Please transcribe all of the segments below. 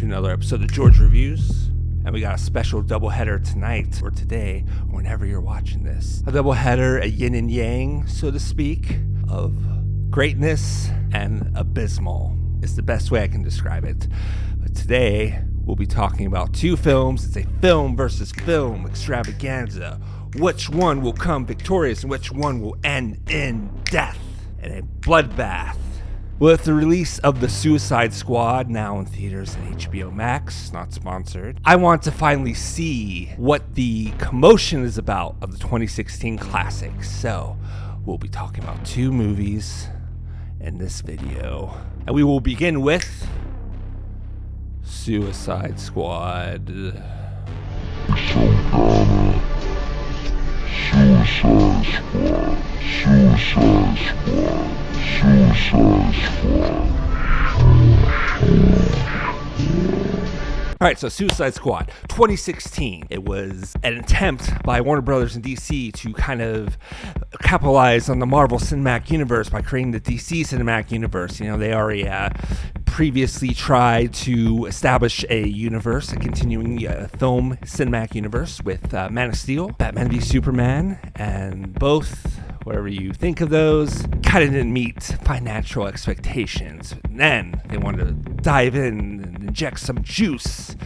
another episode of George Reviews. And we got a special doubleheader tonight, or today, or whenever you're watching this. A doubleheader, a yin and yang, so to speak, of greatness and abysmal. It's the best way I can describe it. But today, we'll be talking about two films. It's a film versus film extravaganza. Which one will come victorious and which one will end in death and a bloodbath? With the release of The Suicide Squad, now in theaters and HBO Max, not sponsored, I want to finally see what the commotion is about of the 2016 classic. So, we'll be talking about two movies in this video. And we will begin with Suicide Squad. Suicide Squad. Suicide Squad. Suicide Squad. Alright, so Suicide Squad, 2016. It was an attempt by Warner Brothers and DC to kind of capitalize on the Marvel Cinematic Universe by creating the DC Cinematic Universe. You know, they already previously tried to establish a universe, a continuing film cinematic universe with Man of Steel, Batman v Superman, and both, whatever you think of those, kind of didn't meet financial expectations. And then they wanted to dive in and inject some juice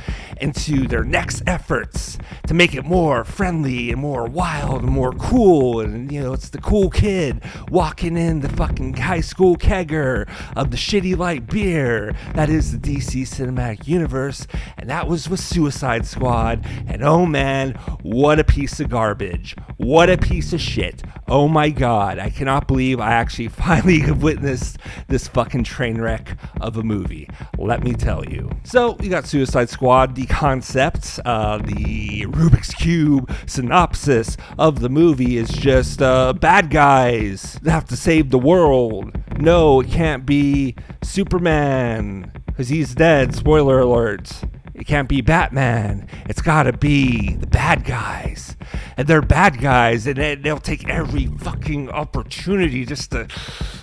into their next efforts to make it more friendly and more wild and more cool. And, you know, it's the cool kid walking in the fucking high school kegger of the shitty light beer that is the DC Cinematic Universe. And that was with Suicide Squad. And oh man, what a piece of garbage. What a piece of shit. Oh my God, I cannot believe I actually finally have witnessed this fucking train wreck of a movie. Let me tell you. So, you got Suicide Squad, the concept, the Rubik's Cube synopsis of the movie is just bad guys that have to save the world. No, it can't be Superman, because he's dead, spoiler alert. It can't be Batman. It's gotta be the bad guys. And they're bad guys, and they'll take every fucking opportunity just to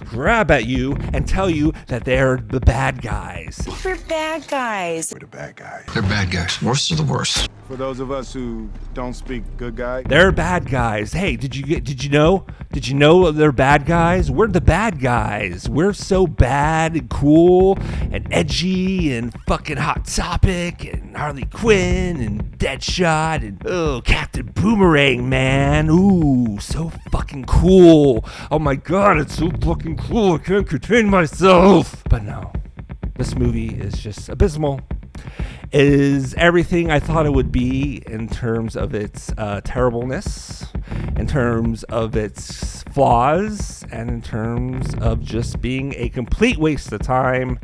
grab at you and tell you that they're the bad guys. We're bad guys. We're the bad guys. They're bad guys. Worst of the worst. For those of us who don't speak good guy, they're bad guys. Hey, did you know they're bad guys? We're the bad guys. We're so bad and cool and edgy and fucking Hot Topic and Harley Quinn and Deadshot and Captain Boomerang, man. Ooh, so fucking cool. Oh my God, it's so fucking cool. I can't contain myself. But no, this movie is just abysmal. It is everything I thought it would be in terms of its terribleness, in terms of its flaws, and in terms of just being a complete waste of time.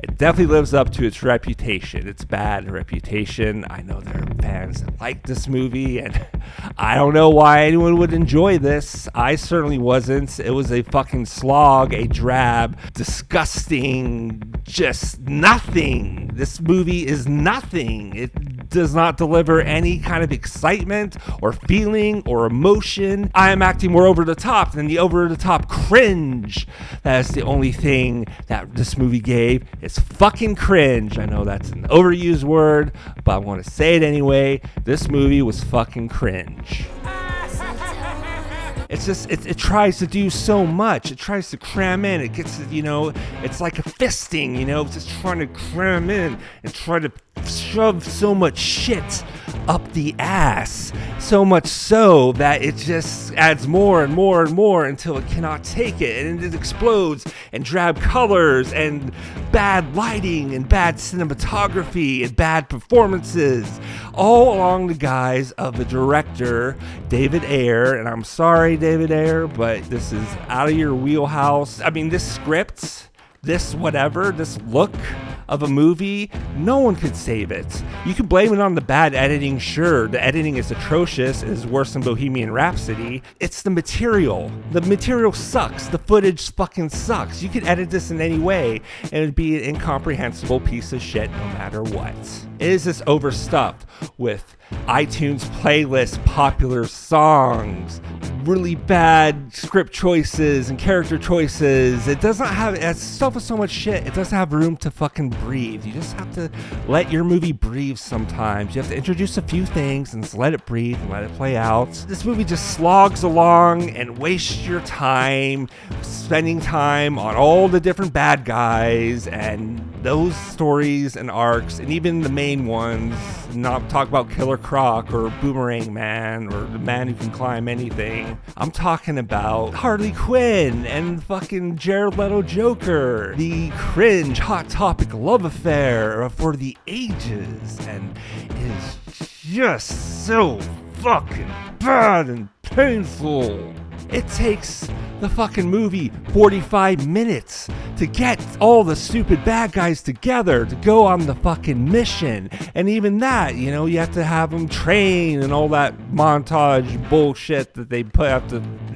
It definitely lives up to its reputation, its bad reputation. I know there are fans that like this movie, and I don't know why anyone would enjoy this. I certainly wasn't. It was a fucking slog, a drab, disgusting, just nothing. This movie is nothing. It does not deliver any kind of excitement or feeling or emotion. I am acting more over the top than the over the top cringe. That is the only thing that this movie gave. It's fucking cringe. I know that's an overused word, but I want to say it anyway. This movie was fucking cringe. It's just, it tries to do so much. It tries to cram in. It gets, you know, it's like a fisting, you know, it's just trying to cram in and try to shove so much shit up the ass. So much so that it just adds more and more and more until it cannot take it. And it explodes, and drab colors and bad lighting and bad cinematography and bad performances. All along the guise of the director, David Ayer. And I'm sorry, David Ayer, but this is out of your wheelhouse. I mean, this script, this whatever, this look of a movie, no one could save it. You can blame it on the bad editing, sure. The editing is atrocious, it is worse than Bohemian Rhapsody. It's the material. The material sucks. The footage fucking sucks. You could edit this in any way, and it'd be an incomprehensible piece of shit no matter what. It is this overstuffed with iTunes playlist popular songs, really bad script choices and character choices. It doesn't have, it's stuff with so much shit, it doesn't have room to fucking breathe. You just have to let your movie breathe sometimes. You have to introduce a few things and just let it breathe and let it play out. This movie just slogs along and wastes your time spending time on all the different bad guys and those stories and arcs, and even the main ones. Not talk about Killer Croc or Boomerang Man or the man who can climb anything. I'm talking about Harley Quinn and fucking Jared Leto Joker, the cringe hot topic love affair for the ages, and it is just so fucking bad and painful. It takes the fucking movie 45 minutes to get all the stupid bad guys together to go on the fucking mission. And even that, you know, you have to have them train and all that montage bullshit that they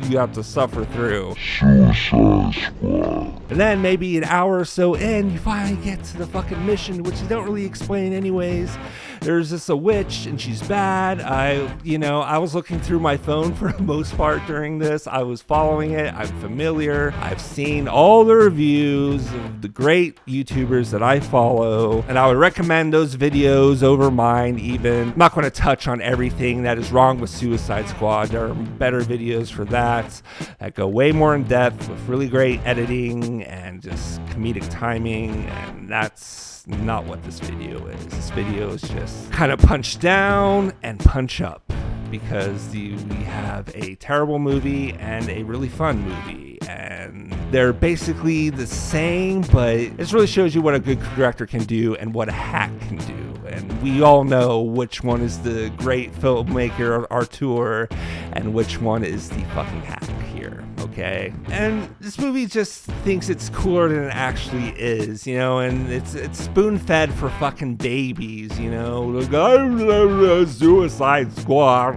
you have to suffer through. Suicide Squad. And then maybe an hour or so in, you finally get to the fucking mission, which you don't really explain anyways. There's just a witch and she's bad. I was looking through my phone for the most part during this. I was following it. I'm familiar. I've seen all the reviews of the great YouTubers that I follow, and I would recommend those videos over mine even. I'm not going to touch on everything that is wrong with Suicide Squad. There are better videos for that go way more in depth with really great editing and just comedic timing, and that's not what this video is. This video is just kind of punch down and punch up, because we have a terrible movie and a really fun movie, and they're basically the same, but it really shows you what a good director can do and what a hack can do. And we all know which one is the great filmmaker, Artur, and which one is the fucking hack here, okay? And this movie just thinks it's cooler than it actually is, you know, and it's spoon-fed for fucking babies, you know, like, Suicide Squad.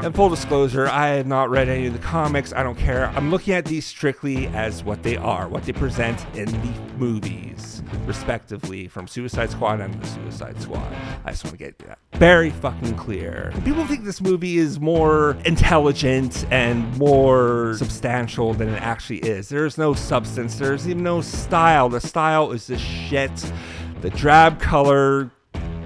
And full disclosure, I have not read any of the comics. I don't care. I'm looking at these strictly as what they are, what they present in the movies, respectively, from Suicide Squad and the Suicide Squad. I just want to get that very fucking clear. People think this movie is more intelligent and more substantial than it actually is. There's no substance. There's even no style. The style is just shit. The drab color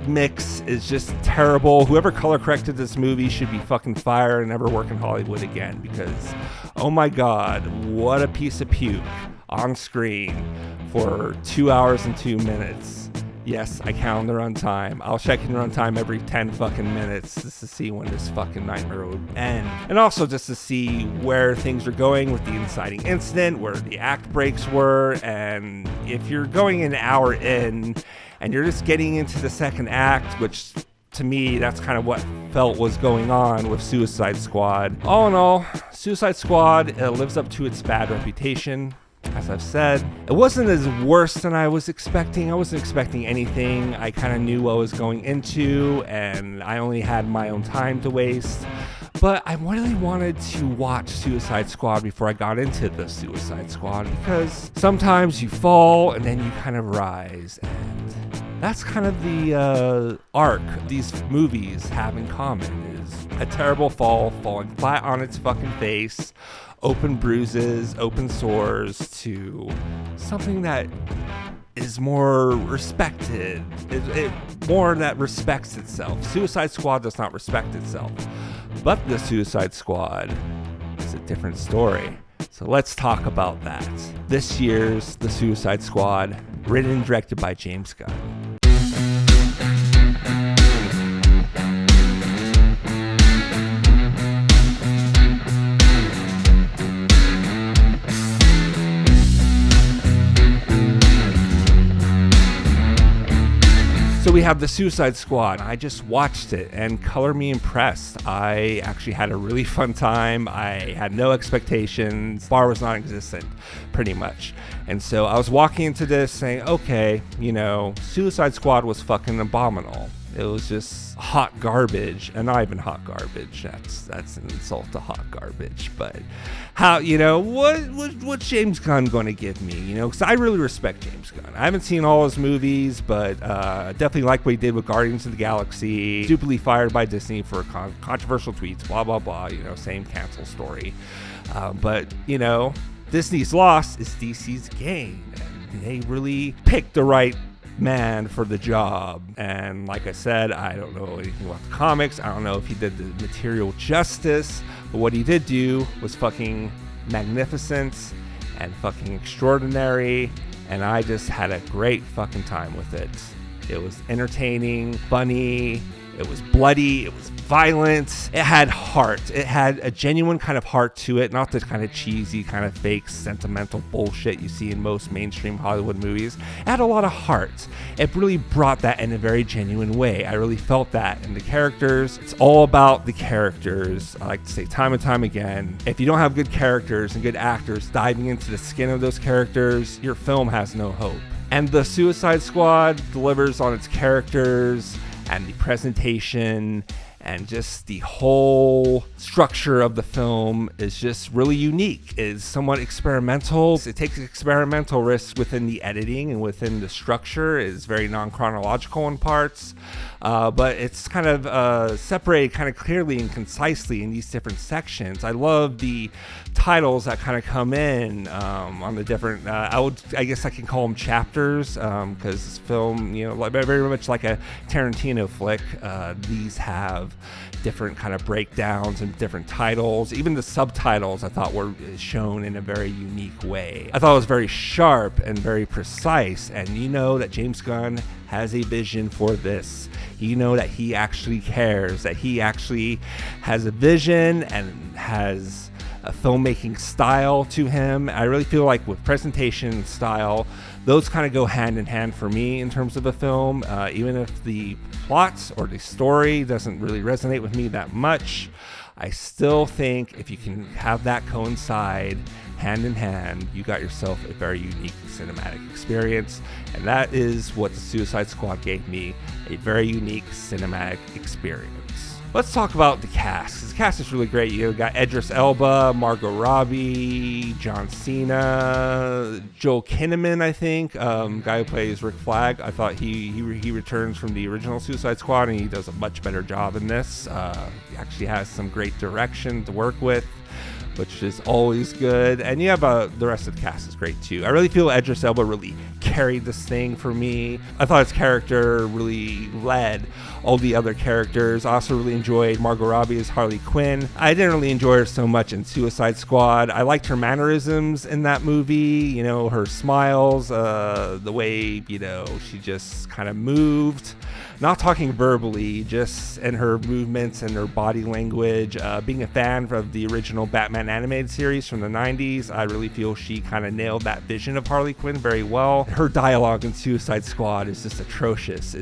mix is just terrible. Whoever color corrected this movie should be fucking fired and never work in Hollywood again, because oh my god, what a piece of puke on screen for 2 hours and 2 minutes. Yes, I count the runtime. I'll check in runtime every 10 fucking minutes just to see when this fucking nightmare would end. And also just to see where things are going with the inciting incident, where the act breaks were, and if you're going an hour in and you're just getting into the second act, which to me, that's kind of what felt was going on with Suicide Squad. All in all, Suicide Squad lives up to its bad reputation. As I've said, it wasn't as worse than I was expecting. I wasn't expecting anything. I kind of knew what I was going into, and I only had my own time to waste. But I really wanted to watch Suicide Squad before I got into the Suicide Squad, because sometimes you fall and then you kind of rise, and that's kind of the arc these movies have in common, is a terrible fall, falling flat on its fucking face, open bruises, open sores, to something that is more respected, more that respects itself. Suicide Squad does not respect itself, but the Suicide Squad is a different story. So let's talk about that. This year's The Suicide Squad, written and directed by James Gunn. So we have The Suicide Squad. I just watched it, and color me impressed. I actually had a really fun time. I had no expectations. Bar was non-existent, pretty much. And so I was walking into this saying, okay, you know, Suicide Squad was fucking abominable. It was just hot garbage, and not even hot garbage. That's an insult to hot garbage. But how, what's James Gunn going to give me? Because I really respect James Gunn. I haven't seen all his movies, but definitely like what he did with Guardians of the Galaxy. Stupidly fired by Disney for controversial tweets, blah blah blah. Same cancel story. But Disney's loss is DC's gain, and they really picked the right man for the job. And like I said, I don't know anything about the comics. I don't know if he did the material justice, but what he did do was fucking magnificent and fucking extraordinary, and I just had a great fucking time with it. It was entertaining, funny, it was bloody, it was violent, it had heart. It had a genuine kind of heart to it, not the kind of cheesy, kind of fake, sentimental bullshit you see in most mainstream Hollywood movies. It had a lot of heart. It really brought that in a very genuine way. I really felt that. And the characters, it's all about the characters. I like to say time and time again, if you don't have good characters and good actors diving into the skin of those characters, your film has no hope. And the Suicide Squad delivers on its characters and the presentation, and just the whole structure of the film is just really unique. It's somewhat experimental. It takes experimental risks within the editing and within the structure. It's very non-chronological in parts, but it's kind of separated kind of clearly and concisely in these different sections. I love the titles that kind of come in on the different, I guess I can call them chapters, because this film, very much like a Tarantino flick, these have different kind of breakdowns and different titles. Even the subtitles I thought were shown in a very unique way. I thought it was very sharp and very precise, and that James Gunn has a vision for this. That he actually cares, that he actually has a vision and has a filmmaking style to him. I really feel like with presentation style, those kind of go hand in hand for me in terms of a film. Even if the plot or the story doesn't really resonate with me that much, I still think if you can have that coincide hand in hand, you got yourself a very unique cinematic experience. And that is what the Suicide Squad gave me, a very unique cinematic experience. Let's talk about the cast. The cast is really great. You got Idris Elba, Margot Robbie, John Cena, Joel Kinnaman, I think, guy who plays Rick Flag. I thought he returns from the original Suicide Squad, and he does a much better job in this. He actually has some great direction to work with, which is always good. And you have the rest of the cast is great too. I really feel Idris Elba really carried this thing for me. I thought his character really led all the other characters. I also really enjoyed Margot Robbie as Harley Quinn. I didn't really enjoy her so much in Suicide Squad. I liked her mannerisms in that movie, her smiles, the way, she just kind of moved. Not talking verbally, just in her movements and her body language. Being a fan of the original Batman animated series from the 90s, I really feel she kind of nailed that vision of Harley Quinn very well. Her dialogue in Suicide Squad is just atrocious. They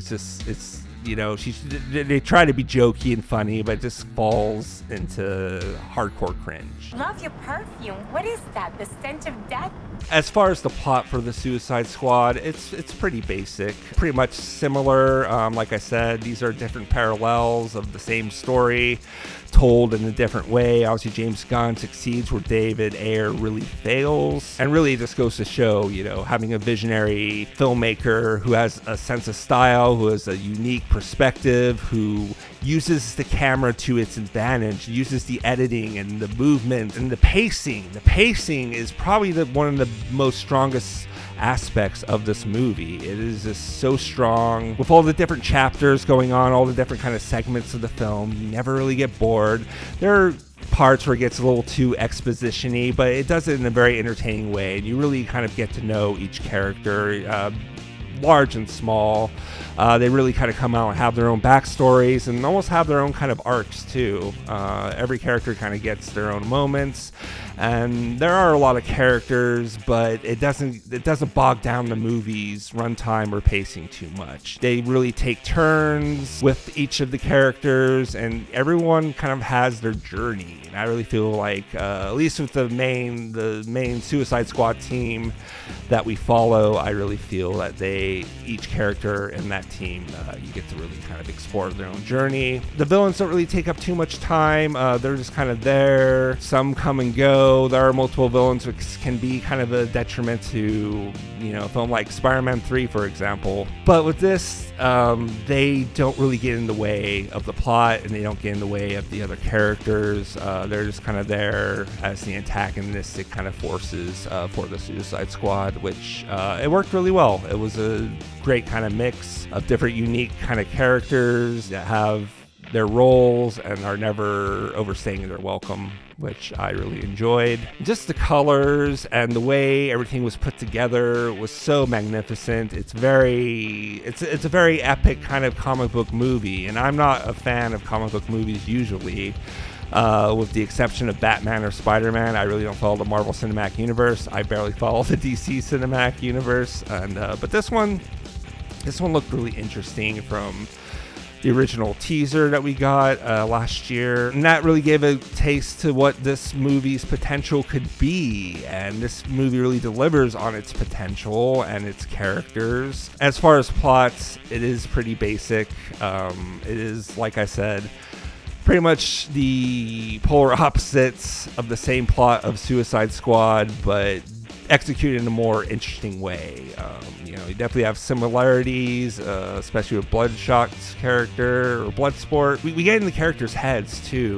try to be jokey and funny, but it just falls into hardcore cringe. Love your perfume. What is that? The stench of death? As far as the plot for the Suicide Squad, it's pretty basic, pretty much similar. Like I said, these are different parallels of the same story, told in a different way. Obviously, James Gunn succeeds where David Ayer really fails. And really, this goes to show, having a visionary filmmaker who has a sense of style, who has a unique perspective, who uses the camera to its advantage, uses the editing and the movement and the pacing. The pacing is probably one of the most strongest aspects of this movie. It is just so strong with all the different chapters going on, all the different kind of segments of the film. You never really get bored. There are parts where it gets a little too exposition-y, but it does it in a very entertaining way, and you really kind of get to know each character, large and small. They really kind of come out and have their own backstories and almost have their own kind of arcs too. Every character kind of gets their own moments, and there are a lot of characters, but it doesn't bog down the movie's runtime or pacing too much. They really take turns with each of the characters, and everyone kind of has their journey. And I really feel like, at least with the main Suicide Squad team that we follow, I really feel that each character in that that team. You get to really kind of explore their own journey. The villains don't really take up too much time. They're just kind of there. Some come and go. There are multiple villains, which can be kind of a detriment to, a film like Spider-Man 3, for example. But with this, they don't really get in the way of the plot, and they don't get in the way of the other characters. They're just kind of there as the antagonistic kind of forces for the Suicide Squad, which it worked really well. It was a great kind of mix of different unique kind of characters that have their roles and are never overstaying their welcome, which I really enjoyed. Just the colors and the way everything was put together was so magnificent. It's a very epic kind of comic book movie, and I'm not a fan of comic book movies usually. With the exception of Batman or Spider-Man, I really don't follow the Marvel Cinematic Universe. I barely follow the DC Cinematic Universe, but this one looked really interesting from the original teaser that we got last year, and that really gave a taste to what this movie's potential could be. And this movie really delivers on its potential and its characters. As far as plots, it is pretty basic. It is, like I said, pretty much the polar opposites of the same plot of Suicide Squad, but executed in a more interesting way. You definitely have similarities, especially with Bloodshot's character or Bloodsport. We get in the characters' heads too.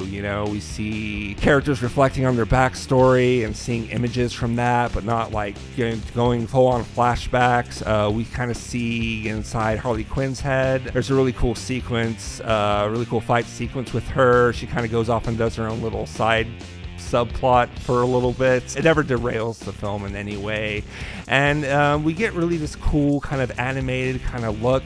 We see characters reflecting on their backstory and seeing images from that, but not like going full on flashbacks. We kind of see inside Harley Quinn's head. There's a really cool sequence, really cool fight sequence with her. She kind of goes off and does her own little side subplot for a little bit. It never derails the film in any way, and we get really this cool kind of animated kind of look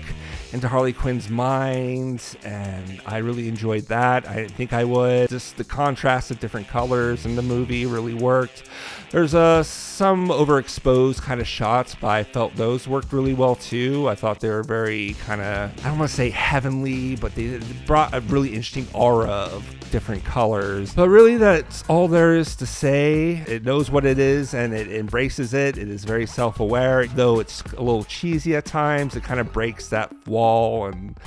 into Harley Quinn's mind, and I really enjoyed that. I didn't think I would. Just the contrast of different colors in the movie really worked. There's some overexposed kind of shots, but I felt those worked really well too. I thought they were very kind of, I don't want to say heavenly, but they brought a really interesting aura of different colors. But really, that's all there is to say. It knows what it is and it embraces it. It is very self-aware, though it's a little cheesy at times. It kind of breaks that wall and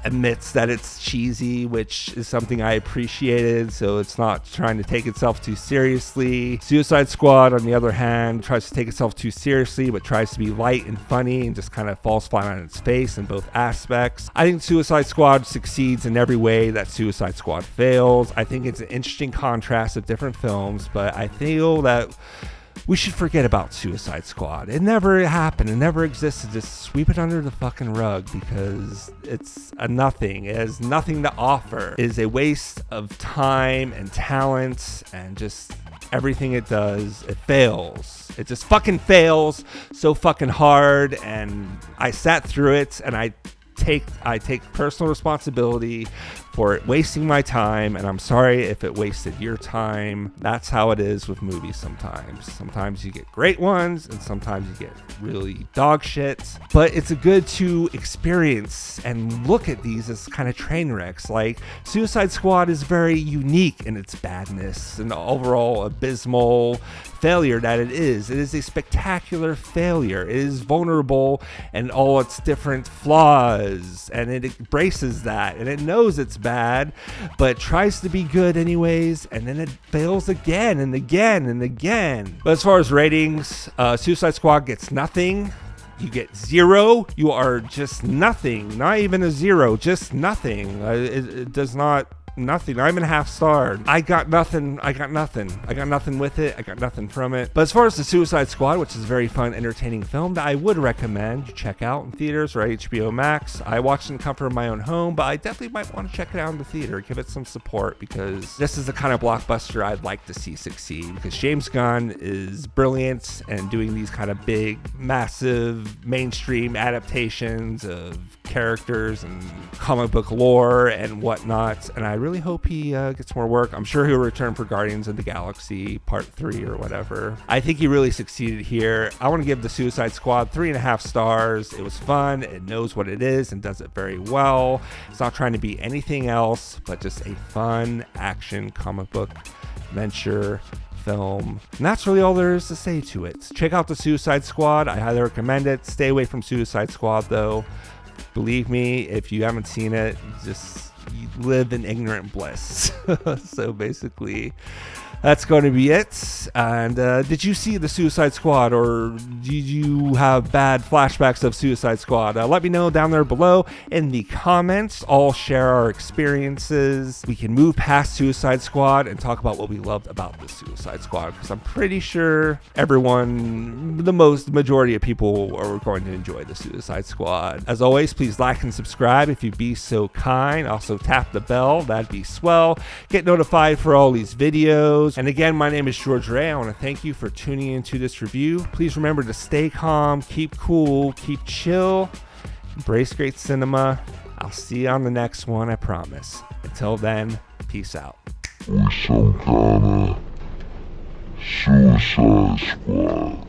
admits that it's cheesy, which is something I appreciated, so it's not trying to take itself too seriously. Suicide Squad, on the other hand, tries to take itself too seriously, but tries to be light and funny and just kind of falls flat on its face in both aspects. I think Suicide Squad succeeds in every way that Suicide Squad fails. I think it's an interesting contrast of different films, but I feel that we should forget about Suicide Squad. It never happened. It never existed. Just sweep it under the fucking rug because it's a nothing. It has nothing to offer. It is a waste of time and talent and just everything it does. It fails. It just fucking fails so fucking hard. And I sat through it, and I take personal responsibility for it wasting my time, and I'm sorry if it wasted your time. That's how it is with movies sometimes. Sometimes you get great ones, and sometimes you get really dog shit. But it's a good to experience and look at these as kind of train wrecks. Like, Suicide Squad is very unique in its badness and the overall abysmal failure that it is. It is a spectacular failure. It is vulnerable and all its different flaws, and it embraces that, and it knows it's bad, but tries to be good anyways, and then it fails again and again and again. But as far as ratings, Suicide Squad gets nothing. You get 0. You are just nothing. Not even a 0, just nothing. It does not. Nothing. Not even a half star. I got nothing with it. I got nothing from it. But as far as the Suicide Squad, which is a very fun, entertaining film that I would recommend you check out in theaters or HBO Max. I watched it in the comfort of my own home, but I definitely might want to check it out in the theater. Give it some support, because this is the kind of blockbuster I'd like to see succeed, because James Gunn is brilliant and doing these kind of big, massive, mainstream adaptations of characters and comic book lore and whatnot, and I really hope he gets more work. I'm sure he'll return for Guardians of the Galaxy Part 3 or whatever. I think he really succeeded here. I want to give the Suicide Squad 3.5 stars. It was fun. It knows what it is and does it very well. It's not trying to be anything else but just a fun action comic book adventure film. And that's really all there is to say to it. Check out the Suicide Squad. I highly recommend it. Stay away from Suicide Squad though. Believe me, if you haven't seen it, just you live in ignorant bliss. So basically, that's going to be it. And did you see the Suicide Squad, or did you have bad flashbacks of Suicide Squad? Let me know down there below in the comments. I'll share our experiences. We can move past Suicide Squad and talk about what we loved about the Suicide Squad, because I'm pretty sure everyone, the majority of people are going to enjoy the Suicide Squad. As always, please like and subscribe if you'd be so kind. Also tap the bell, that'd be swell. Get notified for all these videos. And again, my name is George Ray. I want to thank you for tuning into this review. Please remember to stay calm, keep cool, keep chill, embrace great cinema. I'll see you on the next one, I promise. Until then, peace out. We some kind of Suicide Squad.